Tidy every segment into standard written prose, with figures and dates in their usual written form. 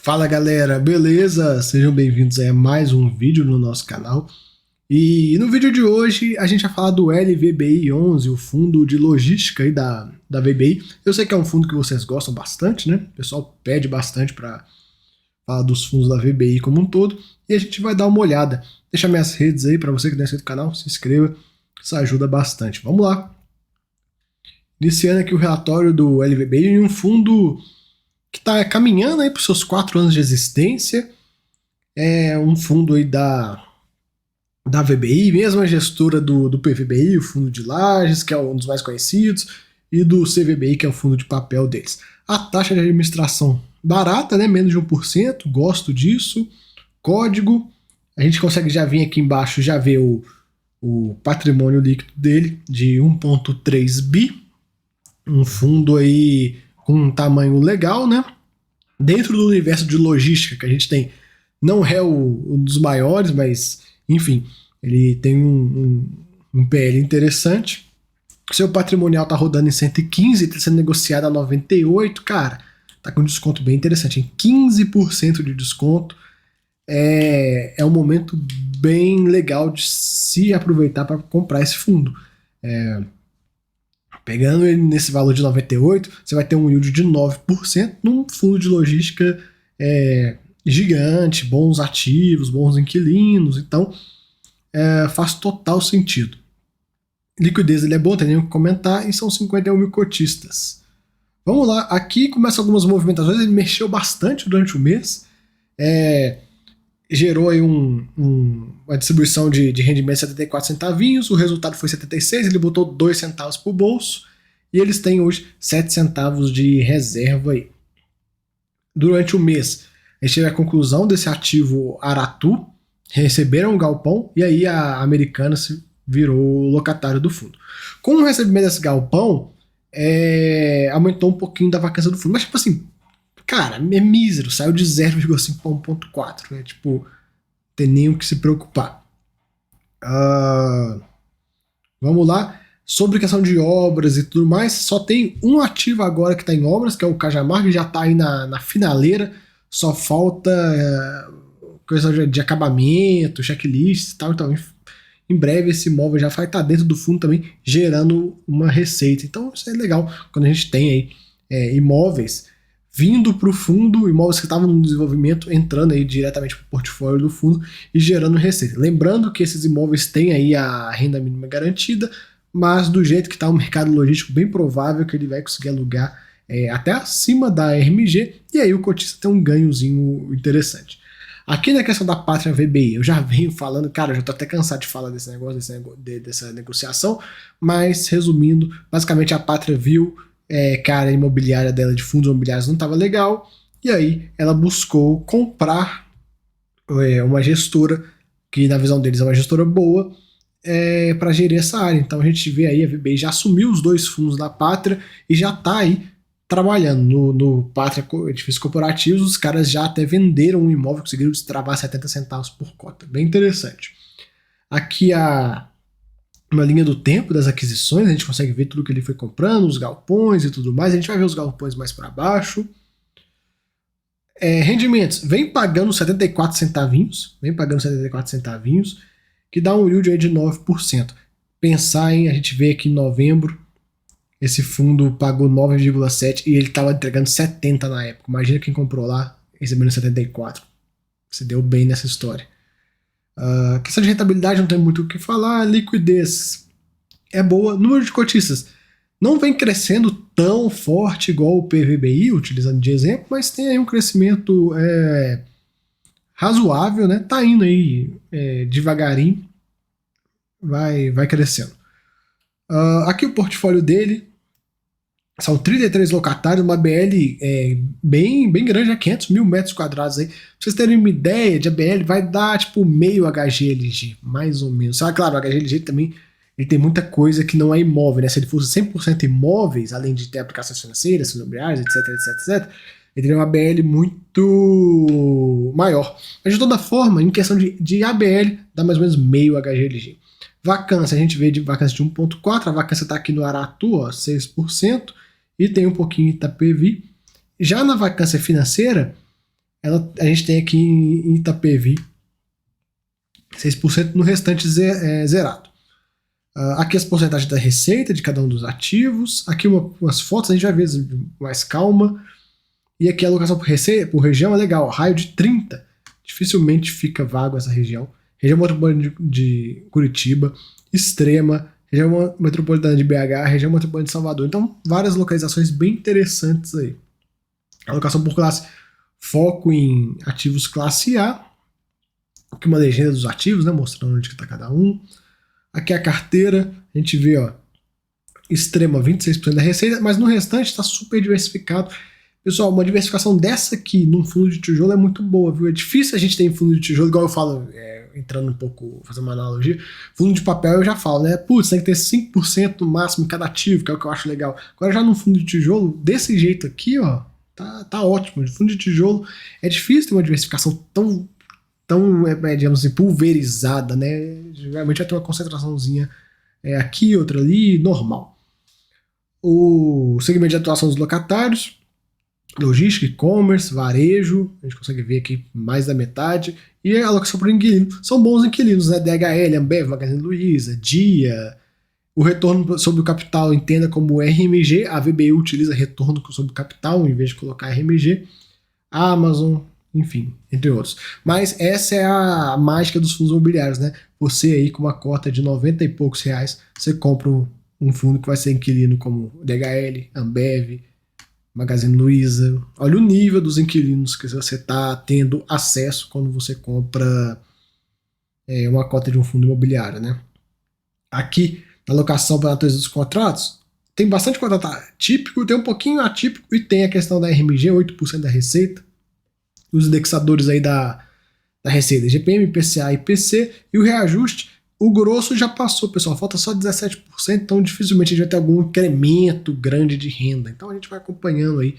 Fala galera, beleza? Sejam bem-vindos a mais um vídeo no nosso canal. E no vídeo de hoje a gente vai falar do LVBI11, o fundo de logística aí da VBI. Eu sei que é um fundo que vocês gostam bastante, né? O pessoal pede bastante para falar dos fundos da VBI como um todo. E a gente vai dar uma olhada. Deixa minhas redes aí para você que não é inscrito no canal, se inscreva, isso ajuda bastante. Vamos lá! Iniciando aqui o relatório do LVBI, um fundo que está caminhando aí para os seus 4 anos de existência. É um fundo aí da VBI, mesma gestora do PVBI, o fundo de Lajes, que é um dos mais conhecidos, e do CVBI, que é o fundo de papel deles. A taxa de administração barata, né, menos de 1%, gosto disso. Código, a gente consegue já vir aqui embaixo, já ver o patrimônio líquido dele de 1,3 bi, um fundo aí com um tamanho legal, né? Dentro do universo de logística que a gente tem, não é um dos maiores, mas, enfim, ele tem um PL interessante. Seu patrimonial tá rodando em 115, está sendo negociado a 98, cara, tá com um desconto bem interessante, em 15% de desconto. É um momento bem legal de se aproveitar para comprar esse fundo. Pegando ele nesse valor de 98, você vai ter um yield de 9% num fundo de logística gigante, bons ativos, bons inquilinos, então faz total sentido. Liquidez ele é boa, tem nem o que comentar, e são 51 mil cotistas. Vamos lá, aqui começam algumas movimentações, ele mexeu bastante durante o mês, gerou aí uma distribuição de rendimento de 74 centavinhos, o resultado foi 76, ele botou 2 centavos pro bolso, e eles têm hoje 7 centavos de reserva aí. Durante o mês, a gente teve a conclusão desse ativo Aratu, receberam um galpão, e aí a Americana se virou locatário do fundo. Com o recebimento desse galpão, aumentou um pouquinho da vacância do fundo, mas tipo assim, cara, é mísero, saiu de 0,5 para 1,4, né? Tipo, não tem nem o que se preocupar. Vamos lá. Sobre questão de obras e tudo mais, só tem um ativo agora que está em obras, que é o Cajamar, que já está aí na finaleira, só falta coisa de acabamento, checklist e tal, então em breve esse imóvel já vai estar dentro do fundo também, gerando uma receita. Então isso é legal, quando a gente tem aí imóveis vindo para o fundo, imóveis que estavam no desenvolvimento, entrando aí diretamente para o portfólio do fundo e gerando receita. Lembrando que esses imóveis têm aí a renda mínima garantida, mas do jeito que está o mercado logístico, bem provável que ele vai conseguir alugar até acima da RMG, e aí o cotista tem um ganhozinho interessante. Aqui na questão da Pátria VBI, eu já venho falando, cara, eu já tô até cansado de falar desse negócio, dessa negociação, mas resumindo, basicamente a Pátria viu que a área imobiliária dela de fundos imobiliários não estava legal, e aí ela buscou comprar uma gestora, que na visão deles é uma gestora boa, para gerir essa área. Então a gente vê aí, a VBI já assumiu os 2 fundos da Pátria e já está aí trabalhando no Pátria Edifícios Corporativos. Os caras já até venderam um imóvel, conseguiram destravar 70 centavos por cota. Bem interessante. Aqui uma linha do tempo das aquisições, a gente consegue ver tudo que ele foi comprando, os galpões e tudo mais. A gente vai ver os galpões mais para baixo. Rendimentos, vem pagando 74 centavinhos, que dá um yield aí de 9%. Pensar em, a gente vê aqui em novembro, esse fundo pagou 9,7 e ele estava entregando 70 na época. Imagina quem comprou lá recebendo 74. Se deu bem nessa história. Questão de rentabilidade não tem muito o que falar. Liquidez é boa. Número de cotistas não vem crescendo tão forte igual o PVBI, utilizando de exemplo, mas tem aí um crescimento razoável, né? Tá indo aí devagarinho, vai crescendo. Aqui o portfólio dele são 33 locatários, uma BL bem grande, 500 mil metros quadrados aí. Pra vocês terem uma ideia, de ABL vai dar tipo meio HGLG, mais ou menos. Claro, o HGLG também ele tem muita coisa que não é imóvel, né? Se ele fosse 100% imóveis, além de ter aplicações financeiras, imobiliárias, etc, ele teria uma ABL muito maior. Mas de toda forma, em questão de ABL, dá mais ou menos meio HGLG. Vacância, a gente vê de vacância de 1,4, a vacância está aqui no Aratu, 6%, e tem um pouquinho em Itapevi. Já na vacância financeira, a gente tem aqui em Itapevi 6%, no restante zerado. Aqui as porcentagens da receita de cada um dos ativos. Aqui umas fotos, a gente vai ver mais calma. E aqui a alocação por região é legal, ó, raio de 30. Dificilmente fica vago essa região. Região metropolitana de Curitiba, Extrema, região metropolitana de BH, região metropolitana de Salvador. Então, várias localizações bem interessantes aí. Alocação por classe, foco em ativos classe A. Aqui uma legenda dos ativos, né, mostrando onde está cada um. Aqui a carteira, a gente vê, ó, Extrema, 26% da receita, mas no restante está super diversificado. Pessoal, uma diversificação dessa aqui num fundo de tijolo é muito boa, viu? É difícil a gente ter em fundo de tijolo, igual eu falo, entrando um pouco, fazer uma analogia. Fundo de papel eu já falo, né? Putz, tem que ter 5% no máximo em cada ativo, que é o que eu acho legal. Agora já no fundo de tijolo, desse jeito aqui, ó, tá ótimo. No fundo de tijolo é difícil ter uma diversificação tão digamos assim, pulverizada, né? Geralmente vai ter uma concentraçãozinha aqui, outra ali, normal. O segmento de atuação dos locatários, logística, e-commerce, varejo, a gente consegue ver aqui mais da metade, e a alocação por inquilino. São bons inquilinos, né? DHL, Ambev, Magazine Luiza, Dia. O retorno sobre o capital entenda como RMG, a VBI utiliza retorno sobre o capital em vez de colocar RMG. A Amazon, enfim, entre outros. Mas essa é a mágica dos fundos imobiliários, né? Você aí com uma cota de 90 e poucos reais, você compra um fundo que vai ser inquilino como DHL, Ambev, Magazine Luiza. Olha o nível dos inquilinos que você está tendo acesso quando você compra uma cota de um fundo imobiliário, né? Aqui, na alocação para a natureza dos contratos, tem bastante contrato atípico, tem um pouquinho atípico e tem a questão da RMG, 8% da receita. Os indexadores aí da receita, GPM, IPCA e IPC, e o reajuste, o grosso já passou, pessoal, falta só 17%, então dificilmente a gente vai ter algum incremento grande de renda. Então a gente vai acompanhando aí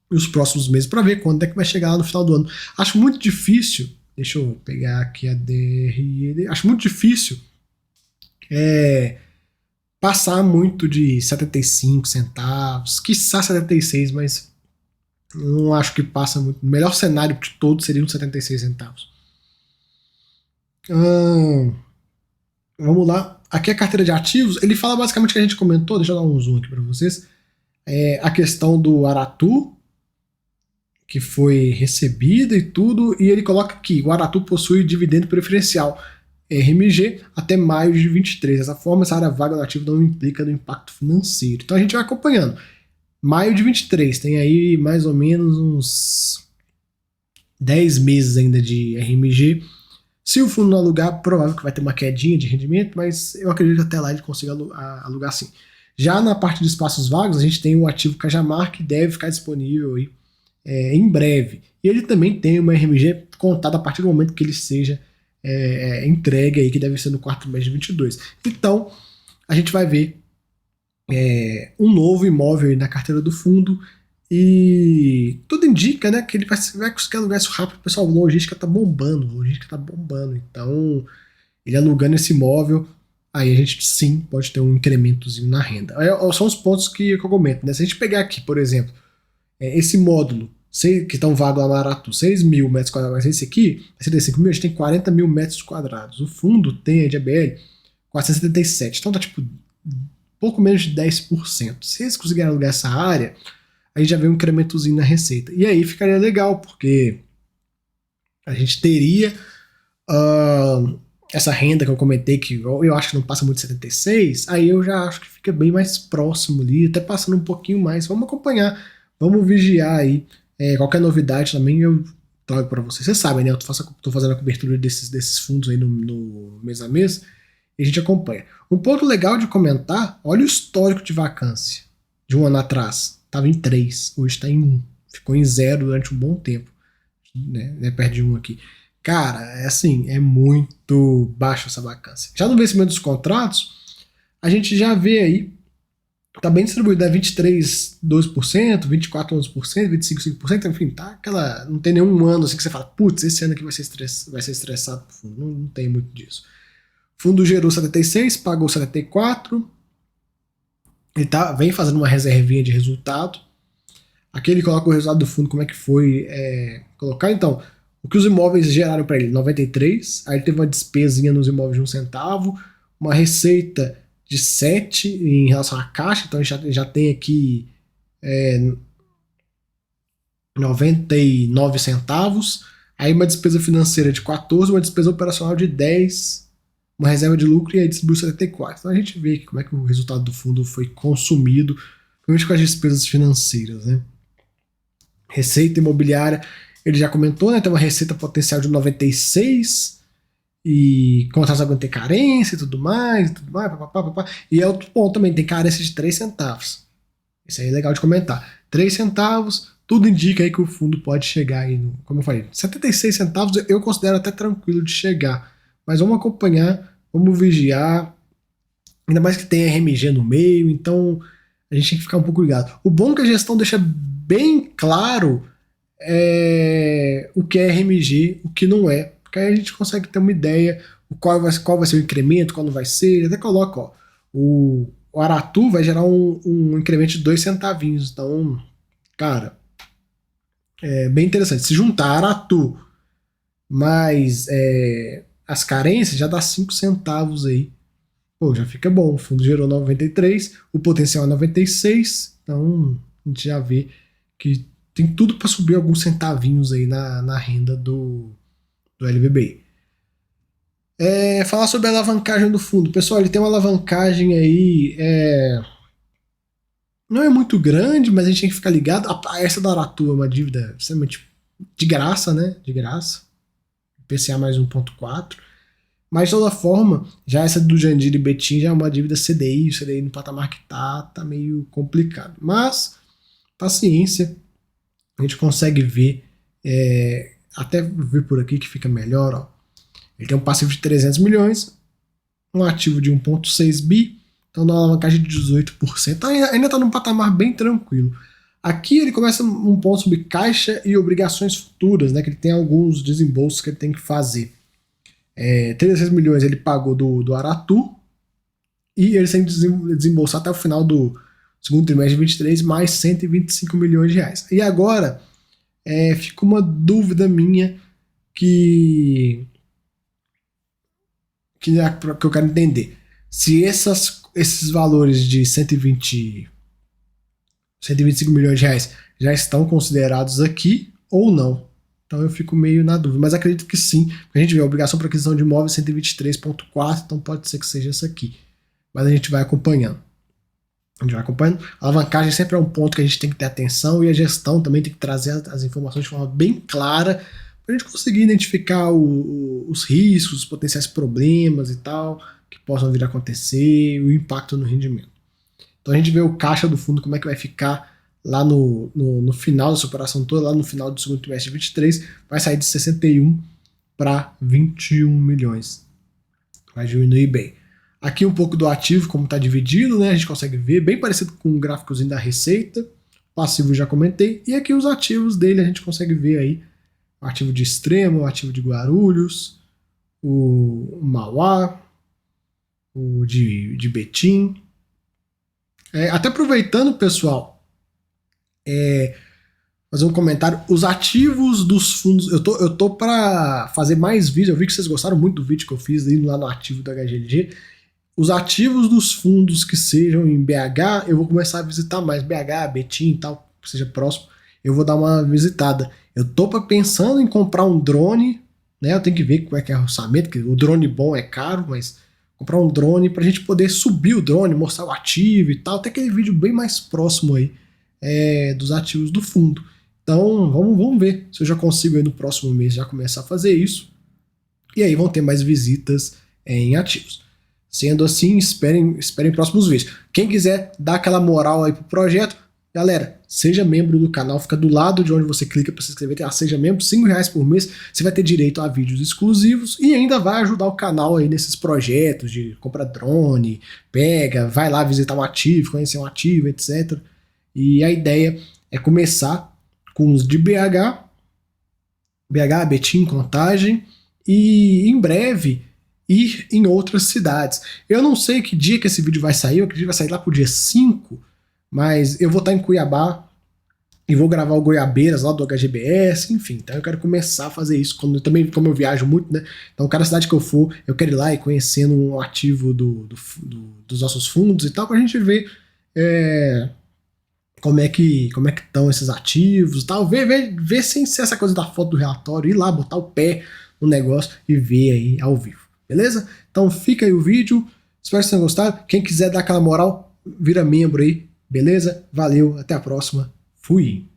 os próximos meses para ver quando é que vai chegar lá no final do ano. Acho muito difícil, deixa eu pegar aqui a DRE, acho muito difícil passar muito de 75 centavos, quiçá 76, mas não acho que passa muito. O melhor cenário de todos seria uns 76 centavos. Vamos lá. Aqui a carteira de ativos, ele fala basicamente o que a gente comentou, deixa eu dar um zoom aqui para vocês. A questão do Aratu, que foi recebida e tudo, e ele coloca aqui, o Aratu possui dividendo preferencial, RMG, até maio de 23. Dessa forma, essa área vaga do ativo não implica no impacto financeiro. Então a gente vai acompanhando. Maio de 23, tem aí mais ou menos uns 10 meses ainda de RMG. Se o fundo não alugar, provável que vai ter uma quedinha de rendimento, mas eu acredito que até lá ele consiga alugar sim. Já na parte de espaços vagos, a gente tem o ativo Cajamar, que deve ficar disponível aí, em breve. E ele também tem uma RMG contada a partir do momento que ele seja entregue, aí, que deve ser no quarto mês de 22. Então, a gente vai ver um novo imóvel na carteira do fundo e tudo indica, né, que ele vai conseguir alugar isso rápido. Pessoal, logística tá bombando, então ele alugando esse imóvel, aí a gente sim pode ter um incrementozinho na renda. São os pontos que eu comento, né? Se a gente pegar aqui, por exemplo, esse módulo que está um vago lá no Aratu, 6 mil metros quadrados, mas esse aqui, esse de 5 mil, a gente tem 40 mil metros quadrados. O fundo tem de ABL 477, então tá tipo pouco menos de 10%. Se eles conseguirem alugar essa área, a gente já vê um incrementozinho na receita. E aí ficaria legal, porque a gente teria essa renda que eu comentei, que eu acho que não passa muito de 76, aí eu já acho que fica bem mais próximo ali, até passando um pouquinho mais. Vamos acompanhar, vamos vigiar aí. Qualquer novidade também eu trago para vocês. Vocês sabem, né? Eu tô fazendo a cobertura desses fundos aí no mês a mês, e a gente acompanha. Um ponto legal de comentar, olha o histórico de vacância de um ano atrás. Estava em 3, hoje está em 1. Ficou em 0 durante um bom tempo. Né? Perdi 1 aqui. Cara, é muito baixo essa vacância. Já no vencimento dos contratos, a gente já vê aí, tá bem distribuído, 23, 12%, 24, 11%, 25, 5%, enfim, tá aquela, não tem nenhum ano assim que você fala, putz, esse ano aqui vai ser estressado pro fundo. Não tem muito disso. O fundo gerou 76, pagou 74, ele vem fazendo uma reservinha de resultado. Aqui ele coloca o resultado do fundo, como é que foi colocar. Então, o que os imóveis geraram para ele? 93. Aí ele teve uma despesinha nos imóveis de 1 centavo, uma receita de 7 em relação à caixa. Então, já tem aqui 99 centavos. Aí uma despesa financeira de 14, uma despesa operacional de 10, uma reserva de lucro e aí distribuiu 74. Então a gente vê aqui como é que o resultado do fundo foi consumido, principalmente com as despesas financeiras, né? Receita imobiliária, ele já comentou, né? Tem uma receita potencial de 96 e contratos aguentam ter carência e tudo mais, papapá. E é outro ponto também, tem carência de 3 centavos. Isso aí é legal de comentar. 3 centavos, tudo indica aí que o fundo pode chegar aí, como eu falei, 76 centavos eu considero até tranquilo de chegar. Mas vamos acompanhar, vamos vigiar, ainda mais que tem RMG no meio, então a gente tem que ficar um pouco ligado. O bom é que a gestão deixa bem claro o que é RMG, o que não é, porque aí a gente consegue ter uma ideia qual vai ser o incremento, qual não vai ser. Ele até coloca, ó, o Aratu vai gerar um incremento de 2 centavinhos, então, cara, é bem interessante. Se juntar Aratu mais as carências, já dá 5 centavos aí. Pô, já fica bom. O fundo gerou 93, o potencial é 96, então a gente já vê que tem tudo para subir alguns centavinhos aí na renda do LVBI. Falar sobre a alavancagem do fundo. Pessoal, ele tem uma alavancagem aí, não é muito grande, mas a gente tem que ficar ligado. Essa da Aratu é uma dívida extremamente de graça, né? De graça. PCA mais 1,4. Mas de toda forma, já essa do Jandir e Betim já é uma dívida CDI. O CDI no patamar que tá meio complicado. Mas, paciência, a gente consegue ver, até ver por aqui que fica melhor, ó. Ele tem um passivo de 300 milhões, um ativo de 1,6 bi, então dá uma alavancagem de 18%. Então ainda está num patamar bem tranquilo. Aqui ele começa um ponto sobre caixa e obrigações futuras, né, que ele tem alguns desembolsos que ele tem que fazer. 36 milhões ele pagou do Aratu, e ele tem que desembolsar até o final do segundo trimestre de 23 mais 125 milhões de reais. E agora fica uma dúvida minha que eu quero entender. Se esses valores de 125 milhões de reais já estão considerados aqui ou não. Então eu fico meio na dúvida, mas acredito que sim. A gente vê a obrigação para aquisição de imóveis 123,4, então pode ser que seja essa aqui. Mas a gente vai acompanhando. A alavancagem sempre é um ponto que a gente tem que ter atenção, e a gestão também tem que trazer as informações de forma bem clara para a gente conseguir identificar os riscos, os potenciais problemas e tal, que possam vir a acontecer, o impacto no rendimento. Então a gente vê o caixa do fundo, como é que vai ficar lá no final dessa operação toda, lá no final do segundo trimestre de 23, vai sair de 61 para 21 milhões. Vai diminuir bem. Aqui um pouco do ativo, como está dividido, né? A gente consegue ver, bem parecido com o gráficozinho da receita. Passivo já comentei. E aqui os ativos dele a gente consegue ver aí. O ativo de Extrema, o ativo de Guarulhos, o Mauá, o de Betim. Até aproveitando, pessoal, fazer um comentário. Os ativos dos fundos, eu tô para fazer mais vídeos. Eu vi que vocês gostaram muito do vídeo que eu fiz indo lá no ativo da HGLG. Os ativos dos fundos que sejam em BH, eu vou começar a visitar mais. BH, Betim e tal, que seja próximo, eu vou dar uma visitada. Eu tô pensando em comprar um drone, né? Eu tenho que ver como é que é o orçamento, porque o drone bom é caro, mas comprar um drone pra gente poder subir o drone, mostrar o ativo e tal. Tem aquele vídeo bem mais próximo aí dos ativos do fundo. Então vamos ver se eu já consigo aí no próximo mês já começar a fazer isso. E aí vão ter mais visitas em ativos. Sendo assim, esperem próximos vídeos. Quem quiser dar aquela moral aí pro projeto, galera, seja membro do canal, fica do lado de onde você clica para se inscrever, seja membro, R$5 por mês, você vai ter direito a vídeos exclusivos e ainda vai ajudar o canal aí nesses projetos de compra drone, vai lá visitar um ativo, conhecer um ativo, etc. E a ideia é começar com os de BH, Betim, Contagem, e em breve ir em outras cidades. Eu não sei que dia que esse vídeo vai sair, eu acredito que vai sair lá pro dia 5, mas eu vou estar em Cuiabá E vou gravar o Goiabeiras lá do HGBS, enfim. Então eu quero começar a fazer isso, também como eu viajo muito, né? Então cada cidade que eu for, eu quero ir lá e conhecendo um ativo dos nossos fundos e tal, pra gente ver como é que estão esses ativos e tal. Ver sem ser essa coisa da foto do relatório, ir lá, botar o pé no negócio e ver aí ao vivo, beleza? Então fica aí o vídeo, espero que vocês tenham gostado. Quem quiser dar aquela moral, vira membro aí, beleza? Valeu, até a próxima. Fui!